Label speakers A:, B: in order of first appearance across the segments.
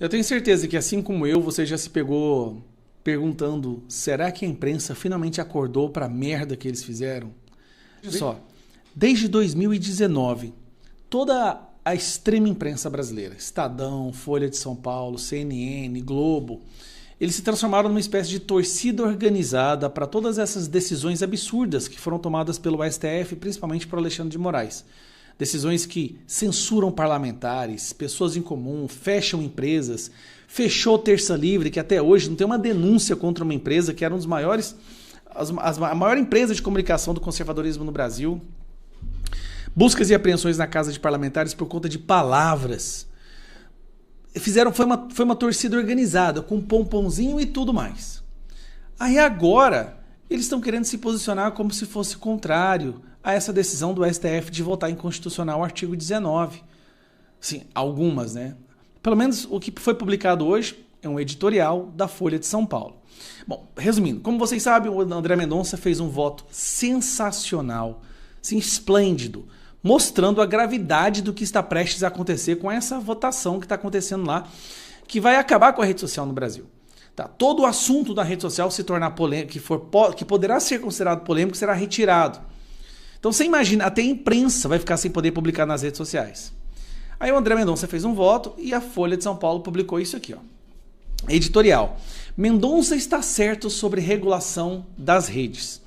A: Eu tenho certeza que, assim como eu, você já se pegou perguntando: será que a imprensa finalmente acordou para a merda que eles fizeram? Olha só, desde 2019, toda a extrema imprensa brasileira, Estadão, Folha de São Paulo, CNN, Globo, eles se transformaram numa espécie de torcida organizada para todas essas decisões absurdas que foram tomadas pelo STF, principalmente por Alexandre de Moraes. Decisões que censuram parlamentares, pessoas em comum, fecham empresas, fechou Terça Livre, que até hoje não tem uma denúncia contra uma empresa que era um dos maiores, a maior empresa de comunicação do conservadorismo no Brasil. Buscas e apreensões na casa de parlamentares por conta de palavras. Foi uma torcida organizada, com pomponzinho e tudo mais. Aí agora, eles estão querendo se posicionar como se fosse contrário a essa decisão do STF de votar inconstitucional o artigo 19. Sim, algumas, né? Pelo menos o que foi publicado hoje é um editorial da Folha de São Paulo. Bom, resumindo, como vocês sabem, o André Mendonça fez um voto sensacional, assim, esplêndido, mostrando a gravidade do que está prestes a acontecer com essa votação que está acontecendo lá, que vai acabar com a rede social no Brasil. Tá? Todo o assunto da rede social se tornar polêmico, que poderá ser considerado polêmico, será retirado. Então você imagina, até a imprensa vai ficar sem poder publicar nas redes sociais. Aí o André Mendonça fez um voto e a Folha de São Paulo publicou isso aqui, ó. Editorial. Mendonça está certo sobre regulação das redes.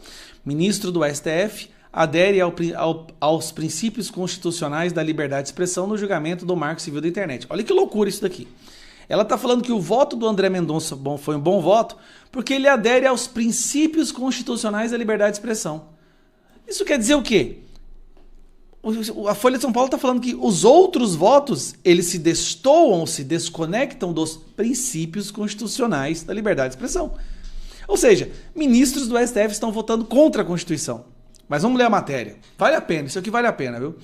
A: Ministro do STF adere aos princípios constitucionais da liberdade de expressão no julgamento do Marco Civil da Internet. Olha que loucura isso daqui. Ela está falando que o voto do André Mendonça foi um bom voto porque ele adere aos princípios constitucionais da liberdade de expressão. Isso quer dizer o quê? A Folha de São Paulo está falando que os outros votos, eles se destoam, se desconectam dos princípios constitucionais da liberdade de expressão. Ou seja, ministros do STF estão votando contra a Constituição. Mas vamos ler a matéria. Vale a pena, isso aqui vale a pena, viu?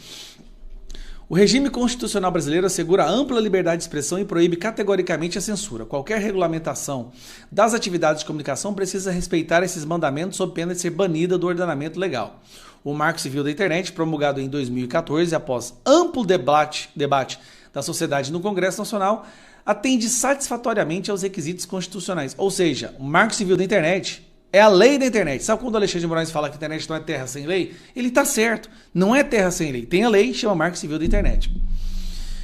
A: O regime constitucional brasileiro assegura ampla liberdade de expressão e proíbe categoricamente a censura. Qualquer regulamentação das atividades de comunicação precisa respeitar esses mandamentos sob pena de ser banida do ordenamento legal. O Marco Civil da Internet, promulgado em 2014, após amplo debate da sociedade no Congresso Nacional, atende satisfatoriamente aos requisitos constitucionais. Ou seja, o Marco Civil da Internet é a lei da internet. Sabe quando o Alexandre de Moraes fala que a internet não é terra sem lei? Ele está certo. Não é terra sem lei. Tem a lei, chama Marco Civil da Internet.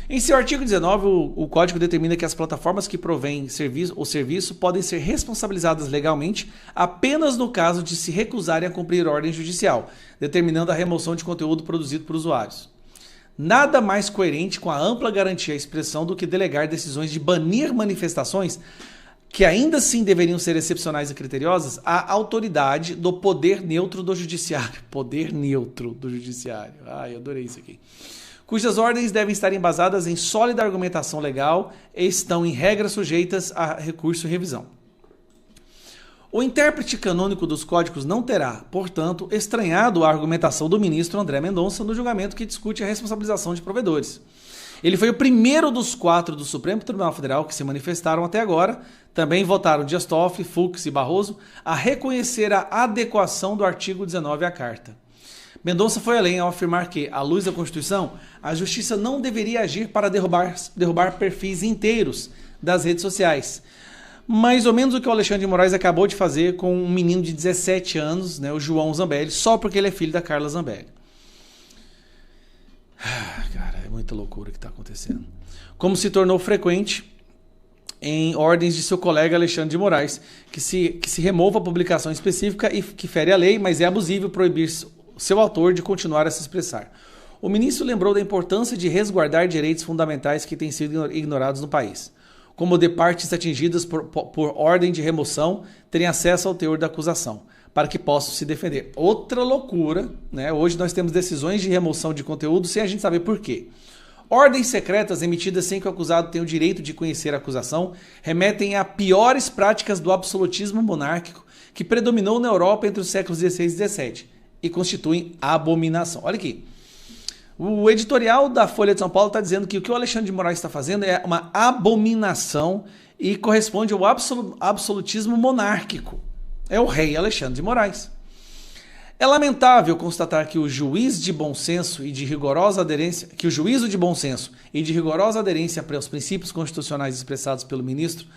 A: Em seu artigo 19, o Código determina que as plataformas que provêm serviço podem ser responsabilizadas legalmente apenas no caso de se recusarem a cumprir ordem judicial, determinando a remoção de conteúdo produzido por usuários. Nada mais coerente com a ampla garantia à expressão do que delegar decisões de banir manifestações que ainda assim deveriam ser excepcionais e criteriosas, à autoridade do poder neutro do judiciário. Poder neutro do judiciário. Ai, eu adorei isso aqui. Cujas ordens devem estar embasadas em sólida argumentação legal e estão, em regra, sujeitas a recurso e revisão. O intérprete canônico dos códigos não terá, portanto, estranhado a argumentação do ministro André Mendonça no julgamento que discute a responsabilização de provedores. Ele foi o primeiro dos 4 do Supremo Tribunal Federal que se manifestaram até agora, também votaram Dias Toffoli, Fux e Barroso, a reconhecer a adequação do artigo 19 à Carta. Mendonça foi além ao afirmar que, à luz da Constituição, a Justiça não deveria agir para derrubar perfis inteiros das redes sociais. Mais ou menos o que o Alexandre de Moraes acabou de fazer com um menino de 17 anos, né, o João Zambelli, só porque ele é filho da Carla Zambelli. Cara, é muita loucura que está acontecendo. Como se tornou frequente em ordens de seu colega Alexandre de Moraes, que se remova a publicação específica e que fere a lei, mas é abusivo proibir seu autor de continuar a se expressar. O ministro lembrou da importância de resguardar direitos fundamentais que têm sido ignorados no país, como de partes atingidas por ordem de remoção terem acesso ao teor da acusação, para que possam se defender. Outra loucura, né? Hoje nós temos decisões de remoção de conteúdo sem a gente saber por quê. Ordens secretas emitidas sem que o acusado tenha o direito de conhecer a acusação remetem a piores práticas do absolutismo monárquico que predominou na Europa entre os séculos XVI e XVII e constituem abominação. Olha aqui. O editorial da Folha de São Paulo está dizendo que o que o Alexandre de Moraes está fazendo é uma abominação e corresponde ao absolutismo monárquico. É o rei Alexandre de Moraes. É lamentável constatar que o juízo de bom senso e de rigorosa aderência aos princípios constitucionais expressados pelo ministro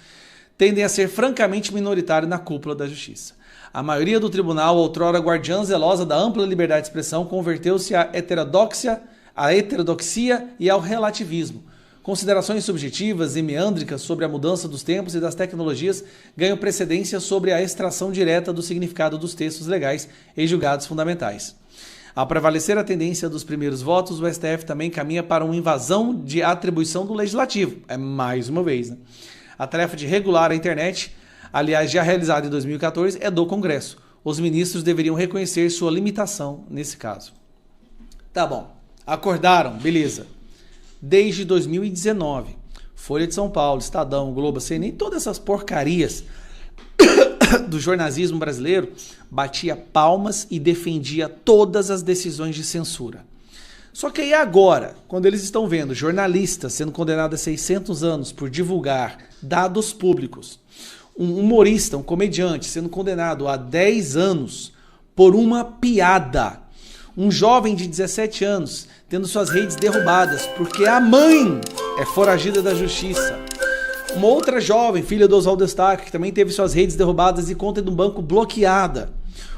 A: tendem a ser francamente minoritário na cúpula da justiça. A maioria do tribunal, outrora guardiã zelosa da ampla liberdade de expressão, converteu-se à heterodoxia e ao relativismo. Considerações subjetivas e meândricas sobre a mudança dos tempos e das tecnologias ganham precedência sobre a extração direta do significado dos textos legais e julgados fundamentais. Ao prevalecer a tendência dos primeiros votos, o STF também caminha para uma invasão de atribuição do Legislativo. É mais uma vez, né? A tarefa de regular a internet, aliás, já realizada em 2014, é do Congresso. Os ministros deveriam reconhecer sua limitação nesse caso. Tá bom. Acordaram, beleza. Desde 2019, Folha de São Paulo, Estadão, Globo, CNN, todas essas porcarias do jornalismo brasileiro batia palmas e defendia todas as decisões de censura. Só que aí agora, quando eles estão vendo jornalistas sendo condenados a 600 anos por divulgar dados públicos, um humorista, um comediante sendo condenado a 10 anos por uma piada, um jovem de 17 anos tendo suas redes derrubadas porque a mãe é foragida da justiça. Uma outra jovem, filha do Oswaldo Eustáquio, que também teve suas redes derrubadas e conta de um banco bloqueada.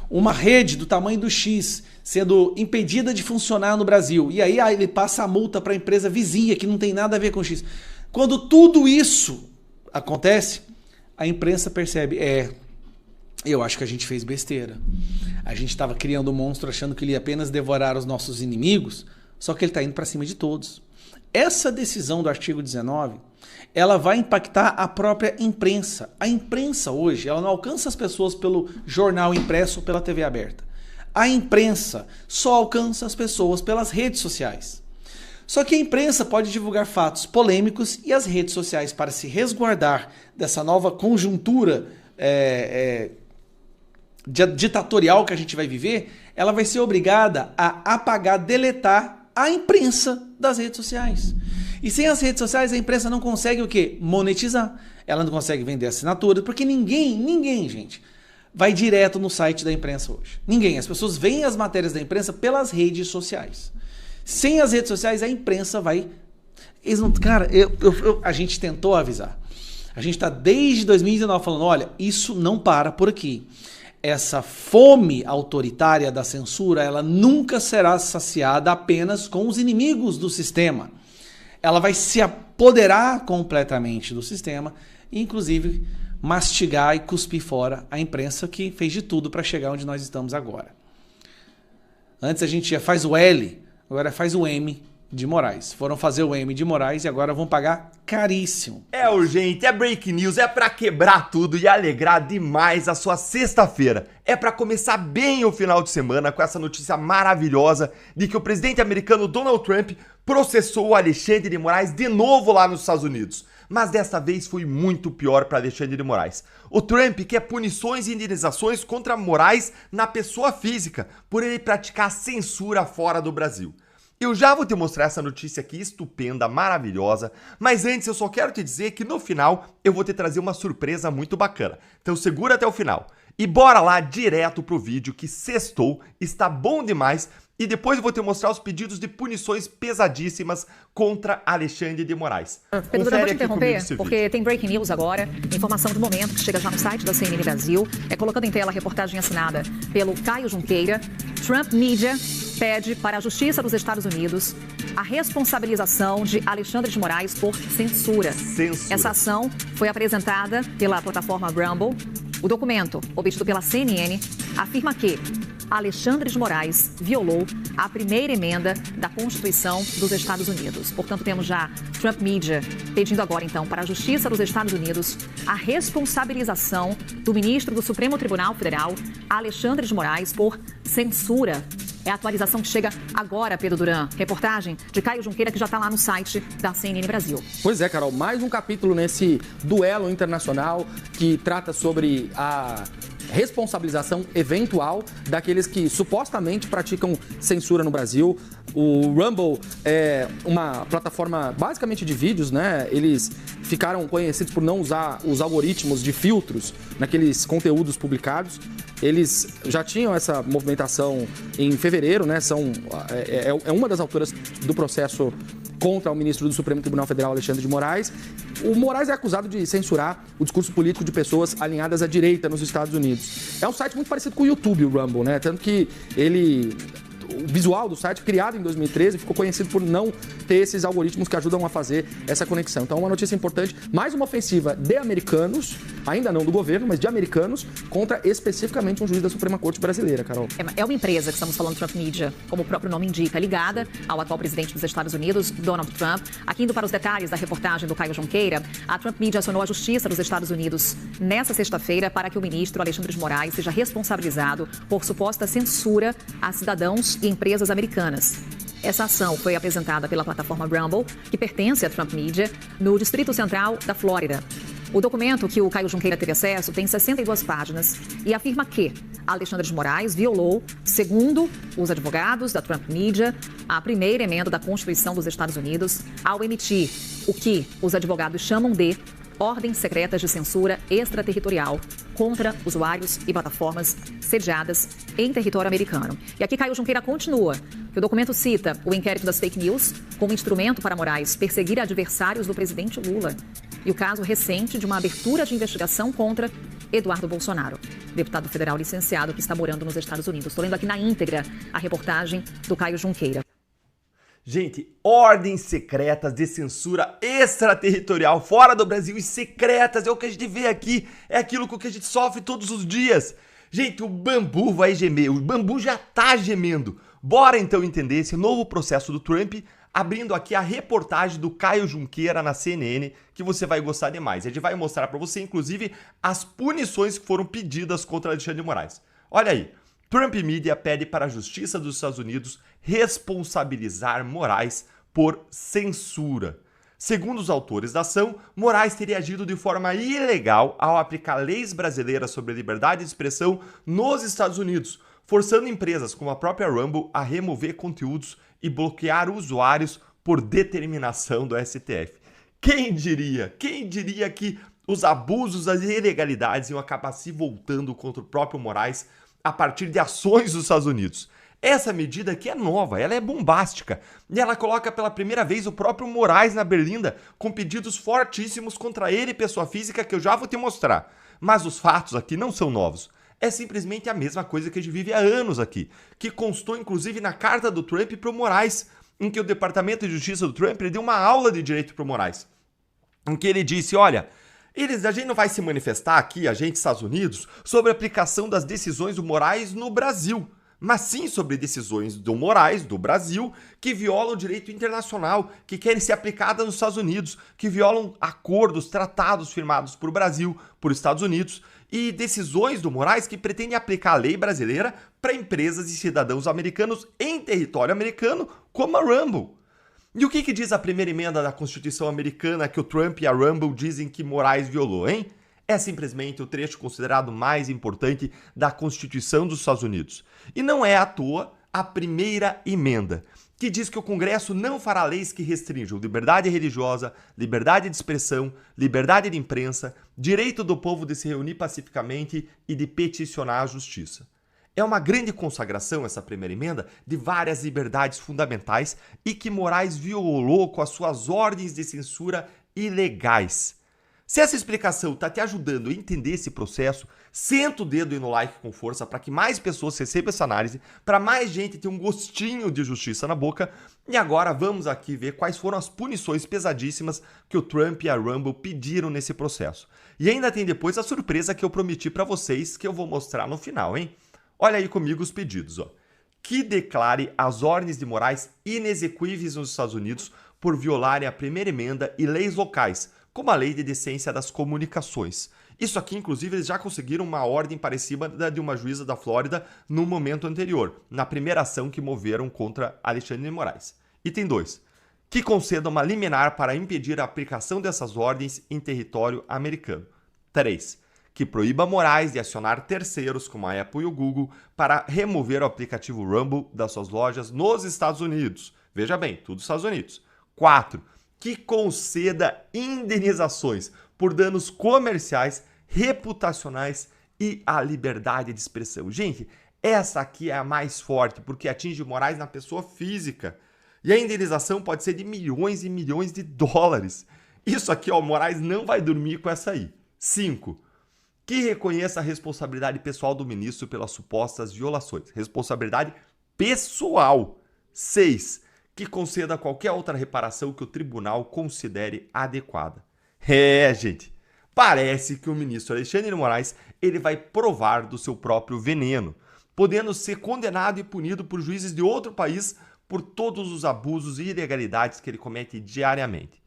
A: Uma rede do tamanho do X sendo impedida de funcionar no Brasil. E aí ele passa a multa para a empresa vizinha que não tem nada a ver com o X. Quando tudo isso acontece, a imprensa percebe, eu acho que a gente fez besteira. A gente estava criando um monstro achando que ele ia apenas devorar os nossos inimigos, só que ele está indo para cima de todos. Essa decisão do artigo 19, ela vai impactar a própria imprensa. A imprensa hoje, ela não alcança as pessoas pelo jornal impresso ou pela TV aberta. A imprensa só alcança as pessoas pelas redes sociais. Só que a imprensa pode divulgar fatos polêmicos e as redes sociais, para se resguardar dessa nova conjuntura ditatorial que a gente vai viver, ela vai ser obrigada a apagar, deletar a imprensa das redes sociais. E sem as redes sociais, a imprensa não consegue o quê? Monetizar. Ela não consegue vender assinatura, porque ninguém, gente, vai direto no site da imprensa hoje. Ninguém. As pessoas veem as matérias da imprensa pelas redes sociais. Sem as redes sociais, a imprensa vai... Cara, a gente tentou avisar. A gente está desde 2019 falando, olha, isso não para por aqui. Essa fome autoritária da censura, ela nunca será saciada apenas com os inimigos do sistema. Ela vai se apoderar completamente do sistema e, inclusive, mastigar e cuspir fora a imprensa que fez de tudo para chegar onde nós estamos agora. Antes a gente já faz o L, agora faz o M de Moraes. Foram fazer o M de Moraes e agora vão pagar caríssimo.
B: É urgente, é break news, é pra quebrar tudo e alegrar demais a sua sexta-feira. É pra começar bem o final de semana com essa notícia maravilhosa de que o presidente americano Donald Trump processou o Alexandre de Moraes de novo lá nos Estados Unidos. Mas desta vez foi muito pior para Alexandre de Moraes. O Trump quer punições e indenizações contra Moraes na pessoa física por ele praticar censura fora do Brasil. Eu já vou te mostrar essa notícia aqui estupenda, maravilhosa, mas antes eu só quero te dizer que no final eu vou te trazer uma surpresa muito bacana. Então segura até o final. E bora lá direto pro vídeo que sextou, está bom demais, e depois eu vou te mostrar os pedidos de punições pesadíssimas contra Alexandre de Moraes.
C: Pedro, eu vou te interromper, porque tem breaking news agora, informação do momento que chega já no site da CNN Brasil, colocando em tela a reportagem assinada pelo Caio Junqueira. Trump Media pede para a Justiça dos Estados Unidos a responsabilização de Alexandre de Moraes por censura. Essa ação foi apresentada pela plataforma Rumble. O documento, obtido pela CNN, afirma que Alexandre de Moraes violou a primeira emenda da Constituição dos Estados Unidos. Portanto, temos já Trump Media pedindo agora, então, para a Justiça dos Estados Unidos a responsabilização do ministro do Supremo Tribunal Federal, Alexandre de Moraes, por censura. É a atualização que chega agora, Pedro Duran. Reportagem de Caio Junqueira, que já está lá no site da CNN Brasil.
D: Pois é, Carol, mais um capítulo nesse duelo internacional que trata sobre a responsabilização eventual daqueles que supostamente praticam censura no Brasil. O Rumble é uma plataforma basicamente de vídeos, né? Eles ficaram conhecidos por não usar os algoritmos de filtros naqueles conteúdos publicados. Eles já tinham essa movimentação em fevereiro, né? É uma das autoras do processo contra o ministro do Supremo Tribunal Federal, Alexandre de Moraes. O Moraes é acusado de censurar o discurso político de pessoas alinhadas à direita nos Estados Unidos. É um site muito parecido com o YouTube, o Rumble, né? Tanto que o visual do site, criado em 2013, ficou conhecido por não ter esses algoritmos que ajudam a fazer essa conexão. Então, uma notícia importante, mais uma ofensiva de americanos, ainda não do governo, mas de americanos, contra especificamente um juiz da Suprema Corte brasileira, Carol.
C: É uma empresa que estamos falando, Trump Media, como o próprio nome indica, ligada ao atual presidente dos Estados Unidos, Donald Trump. Aqui indo para os detalhes da reportagem do Caio Junqueira, a Trump Media acionou a Justiça dos Estados Unidos nesta sexta-feira para que o ministro Alexandre de Moraes seja responsabilizado por suposta censura a cidadãos e empresas americanas. Essa ação foi apresentada pela plataforma Rumble, que pertence à Trump Media, no Distrito Central da Flórida. O documento que o Caio Junqueira teve acesso tem 62 páginas e afirma que Alexandre de Moraes violou, segundo os advogados da Trump Media, a primeira emenda da Constituição dos Estados Unidos ao emitir o que os advogados chamam de ordens secretas de censura extraterritorial contra usuários e plataformas sediadas em território americano. E aqui Caio Junqueira continua, que o documento cita o inquérito das fake news como instrumento para Moraes perseguir adversários do presidente Lula e o caso recente de uma abertura de investigação contra Eduardo Bolsonaro, deputado federal licenciado que está morando nos Estados Unidos. Estou lendo aqui na íntegra a reportagem do Caio Junqueira.
B: Gente, ordens secretas de censura extraterritorial fora do Brasil e secretas é o que a gente vê aqui, é aquilo com que a gente sofre todos os dias. Gente, o bambu vai gemer, o bambu já tá gemendo. Bora então entender esse novo processo do Trump, abrindo aqui a reportagem do Caio Junqueira na CNN, que você vai gostar demais. A gente vai mostrar para você, inclusive, as punições que foram pedidas contra Alexandre de Moraes. Olha aí. Trump Media pede para a Justiça dos Estados Unidos responsabilizar Moraes por censura. Segundo os autores da ação, Moraes teria agido de forma ilegal ao aplicar leis brasileiras sobre liberdade de expressão nos Estados Unidos, forçando empresas como a própria Rumble a remover conteúdos e bloquear usuários por determinação do STF. Quem diria que os abusos, as ilegalidades iam acabar se voltando contra o próprio Moraes a partir de ações dos Estados Unidos? Essa medida aqui é nova, ela é bombástica, e ela coloca pela primeira vez o próprio Moraes na berlinda, com pedidos fortíssimos contra ele, pessoa física, que eu já vou te mostrar. Mas os fatos aqui não são novos. É simplesmente a mesma coisa que a gente vive há anos aqui, que constou inclusive na carta do Trump para o Moraes, em que o Departamento de Justiça do Trump deu uma aula de direito para o Moraes, em que ele disse, olha, a gente não vai se manifestar aqui, a gente, Estados Unidos, sobre a aplicação das decisões do Moraes no Brasil, mas sim sobre decisões do Moraes, do Brasil, que violam o direito internacional, que querem ser aplicadas nos Estados Unidos, que violam acordos, tratados firmados por Brasil, por Estados Unidos, e decisões do Moraes que pretendem aplicar a lei brasileira para empresas e cidadãos americanos em território americano, como a Rumble. E o que diz a primeira emenda da Constituição americana que o Trump e a Rumble dizem que Moraes violou, hein? É simplesmente o trecho considerado mais importante da Constituição dos Estados Unidos. E não é à toa a primeira emenda, que diz que o Congresso não fará leis que restringam liberdade religiosa, liberdade de expressão, liberdade de imprensa, direito do povo de se reunir pacificamente e de peticionar a justiça. É uma grande consagração, essa primeira emenda, de várias liberdades fundamentais e que Moraes violou com as suas ordens de censura ilegais. Se essa explicação está te ajudando a entender esse processo, senta o dedo aí no like com força para que mais pessoas recebam essa análise, para mais gente ter um gostinho de justiça na boca. E agora vamos aqui ver quais foram as punições pesadíssimas que o Trump e a Rumble pediram nesse processo. E ainda tem depois a surpresa que eu prometi para vocês, que eu vou mostrar no final, hein? Olha aí comigo os pedidos, ó. Que declare as ordens de Moraes inexequíveis nos Estados Unidos por violarem a primeira emenda e leis locais, como a Lei de Decência das Comunicações. Isso aqui, inclusive, eles já conseguiram uma ordem parecida de uma juíza da Flórida no momento anterior, na primeira ação que moveram contra Alexandre de Moraes. Item 2. Que conceda uma liminar para impedir a aplicação dessas ordens em território americano. 3. que proíba Moraes de acionar terceiros, como a Apple e o Google, para remover o aplicativo Rumble das suas lojas nos Estados Unidos. Veja bem, tudo nos Estados Unidos. 4. Que conceda indenizações por danos comerciais, reputacionais e à liberdade de expressão. Gente, essa aqui é a mais forte, porque atinge Moraes na pessoa física. E a indenização pode ser de milhões e milhões de dólares. Isso aqui, ó, o Moraes não vai dormir com essa aí. 5. Que reconheça a responsabilidade pessoal do ministro pelas supostas violações. Responsabilidade pessoal. 6. Que conceda qualquer outra reparação que o tribunal considere adequada. Gente, parece que o ministro Alexandre de Moraes ele vai provar do seu próprio veneno, podendo ser condenado e punido por juízes de outro país por todos os abusos e ilegalidades que ele comete diariamente.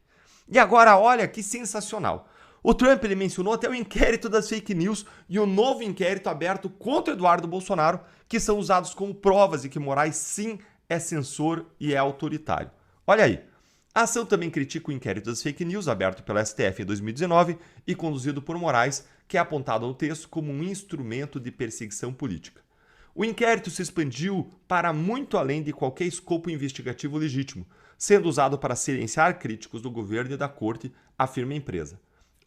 B: E agora, olha que sensacional. O Trump ele mencionou até o inquérito das fake news e o novo inquérito aberto contra Eduardo Bolsonaro, que são usados como provas de que Moraes sim é censor e é autoritário. Olha aí. A ação também critica o inquérito das fake news aberto pela STF em 2019 e conduzido por Moraes, que é apontado no texto como um instrumento de perseguição política. O inquérito se expandiu para muito além de qualquer escopo investigativo legítimo, sendo usado para silenciar críticos do governo e da corte, afirma a empresa.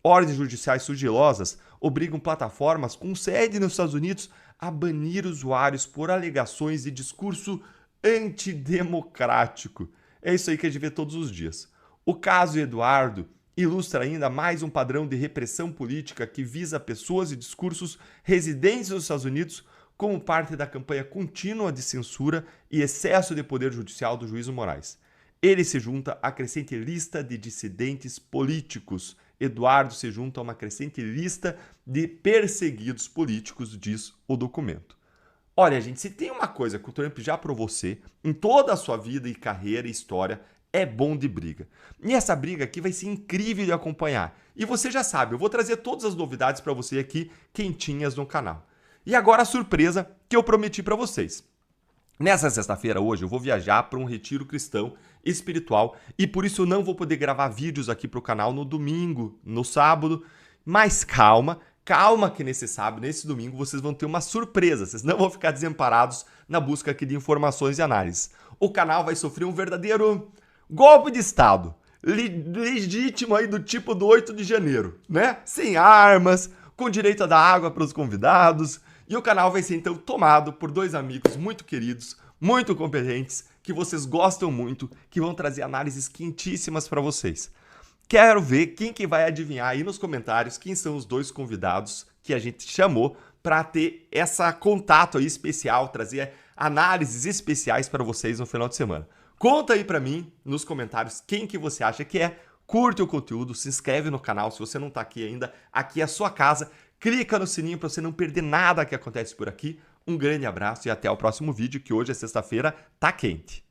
B: Ordens judiciais sigilosas obrigam plataformas com sede nos Estados Unidos a banir usuários por alegações de discurso antidemocrático. É isso aí que a gente vê todos os dias. O caso Eduardo ilustra ainda mais um padrão de repressão política que visa pessoas e discursos residentes nos Estados Unidos como parte da campanha contínua de censura e excesso de poder judicial do juiz Moraes. Ele se junta à crescente lista de dissidentes políticos. Eduardo se junta a uma crescente lista de perseguidos políticos, diz o documento. Olha, gente, se tem uma coisa que o Trump já provou ser em toda a sua vida e carreira e história, é bom de briga. E essa briga aqui vai ser incrível de acompanhar. E você já sabe, eu vou trazer todas as novidades para você aqui, quentinhas no canal. E agora a surpresa que eu prometi para vocês. Nessa sexta-feira, hoje, eu vou viajar para um retiro cristão espiritual e por isso eu não vou poder gravar vídeos aqui para o canal no domingo, no sábado. Mas calma que nesse sábado, nesse domingo, vocês vão ter uma surpresa. Vocês não vão ficar desamparados na busca aqui de informações e análises. O canal vai sofrer um verdadeiro golpe de Estado. Legítimo aí do tipo do 8 de janeiro, né? Sem armas, com direito a dar água para os convidados. E o canal vai ser então tomado por dois amigos muito queridos, muito competentes, que vocês gostam muito, que vão trazer análises quentíssimas para vocês. Quero ver quem que vai adivinhar aí nos comentários quem são os dois convidados que a gente chamou para ter essa contato aí especial, trazer análises especiais para vocês no final de semana. Conta aí para mim nos comentários quem que você acha que é. Curte o conteúdo, se inscreve no canal se você não está aqui ainda. Aqui é a sua casa. Clica no sininho para você não perder nada que acontece por aqui. Um grande abraço e até o próximo vídeo, que hoje é sexta-feira, tá quente.